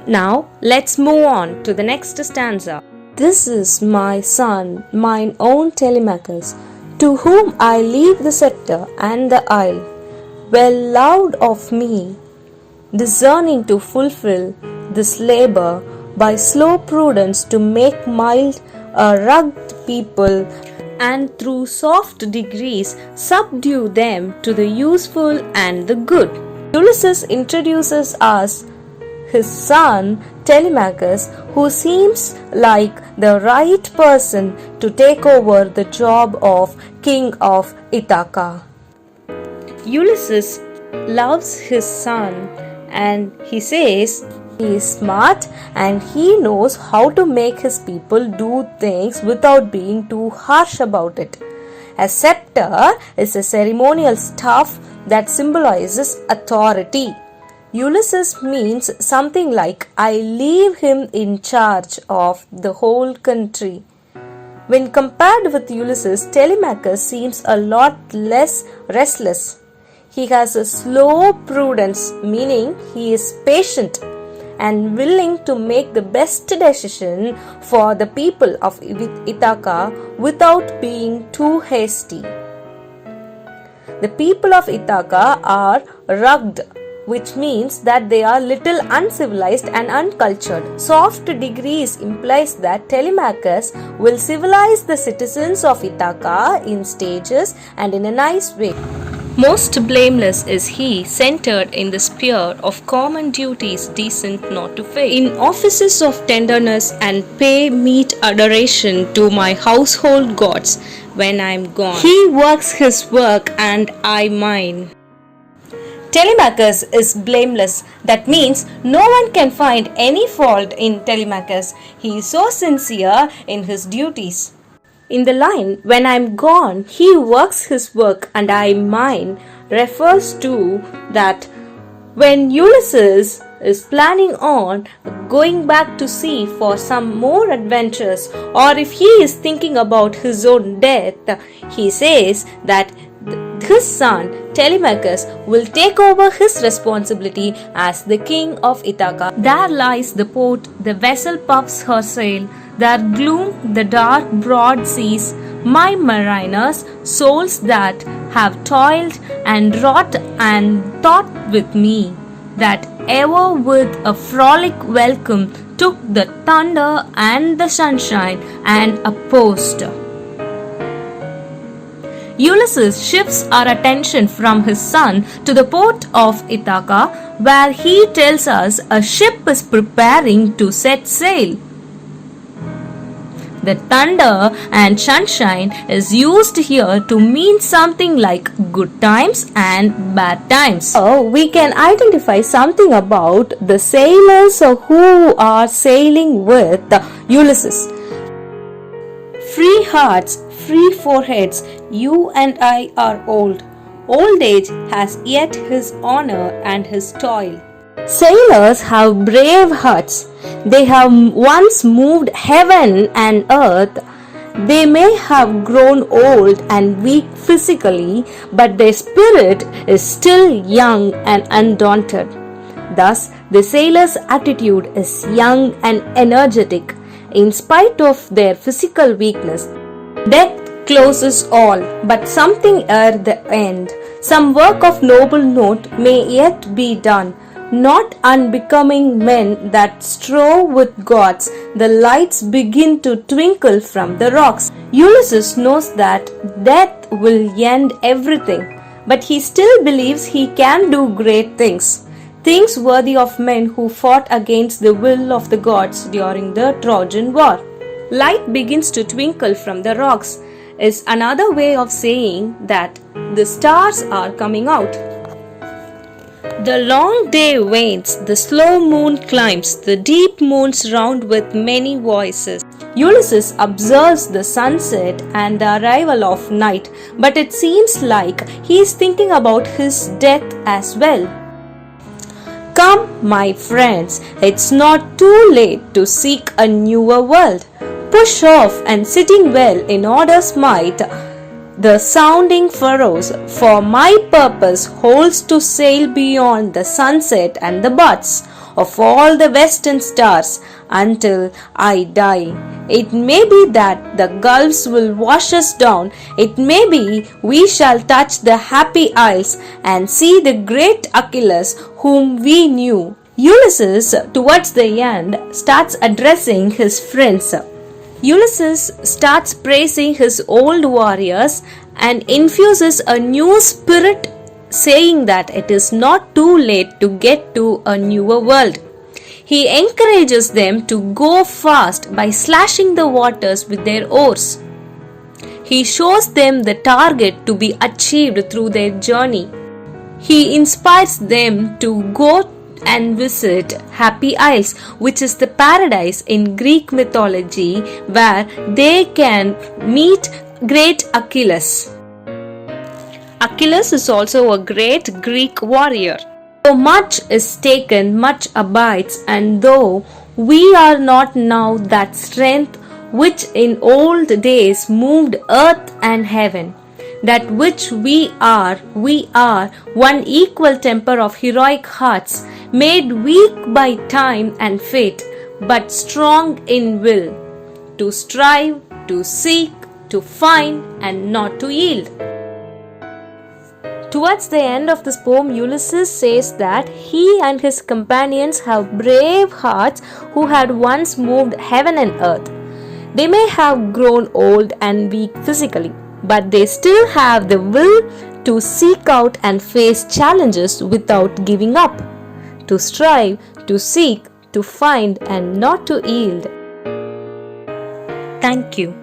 Now let's move on to the next stanza. This is my son, mine own Telemachus, to whom I leave the scepter and the isle, well loved of me, discerning to fulfill this labor by slow prudence to make mild a rugged people, and through soft degrees subdue them to the useful and the good. Ulysses introduces us his son Telemachus, who seems like the right person to take over the job of king of Ithaca. Ulysses loves his son and he says he is smart and he knows how to make his people do things without being too harsh about it. A scepter is a ceremonial staff that symbolizes authority. Ulysses means something like I leave him in charge of the whole country. When compared with Ulysses, Telemachus seems a lot less restless. He has a slow prudence, meaning he is patient and willing to make the best decision for the people of Ithaca without being too hasty. The people of Ithaca are rugged, which means that they are little uncivilized and uncultured. Soft degrees implies that Telemachus will civilize the citizens of Ithaca in stages and in a nice way. Most blameless is he, centered in the sphere of common duties decent not to fail. In offices of tenderness and pay meet adoration to my household gods when I am gone. He works his work and I mine. Telemachus is blameless. That means no one can find any fault in Telemachus. He is so sincere in his duties. In the line, when I am gone, he works his work and I mine, refers to that when Ulysses is planning on going back to sea for some more adventures, or if he is thinking about his own death, he says that his son Telemachus will take over his responsibility as the king of Ithaca. There lies the port, the vessel puffs her sail, there gloom the dark broad seas, my mariners, souls that have toiled and wrought and thought with me, that ever with a frolic welcome took the thunder and the sunshine and opposed. Ulysses shifts our attention from his son to the port of Ithaca, where he tells us a ship is preparing to set sail. The thunder and sunshine is used here to mean something like good times and bad times. So we can identify something about the sailors who are sailing with Ulysses. Free hearts, free foreheads, you and I are old. Old age has yet his honor and his toil. Sailors have brave hearts. They have once moved heaven and earth. They may have grown old and weak physically, but their spirit is still young and undaunted. Thus, the sailor's attitude is young and energetic, in spite of their physical weakness. Death closes all, but something at the end. Some work of noble note may yet be done. Not unbecoming men that strove with gods, the lights begin to twinkle from the rocks. Ulysses knows that death will end everything, but he still believes he can do great things. Things worthy of men who fought against the will of the gods during the Trojan War. Light begins to twinkle from the rocks is another way of saying that the stars are coming out. The long day wanes, the slow moon climbs, the deep moons round with many voices. Ulysses observes the sunset and the arrival of night, but it seems like he is thinking about his death as well. Come, my friends, it's not too late to seek a newer world. Push off and sitting well in order's might the sounding furrows, for my purpose holds to sail beyond the sunset and the buds. of all the western stars until I die. It may be that the gulfs will wash us down. It may be we shall touch the happy isles and see the great Achilles whom we knew. Ulysses, towards the end, starts addressing his friends. Ulysses starts praising his old warriors and infuses a new spirit, saying that it is not too late to get to a newer world. He encourages them to go fast by slashing the waters with their oars. He shows them the target to be achieved through their journey. He inspires them to go and visit Happy Isles, which is the paradise in Greek mythology where they can meet great Achilles. Achilles is also a great Greek warrior. Though much is taken, much abides, and though we are not now that strength which in old days moved earth and heaven, that which we are one equal temper of heroic hearts, made weak by time and fate, but strong in will, to strive, to seek, to find, and not to yield. Towards the end of this poem, Ulysses says that he and his companions have brave hearts who had once moved heaven and earth. They may have grown old and weak physically, but they still have the will to seek out and face challenges without giving up, to strive, to seek, to find, and not to yield. Thank you.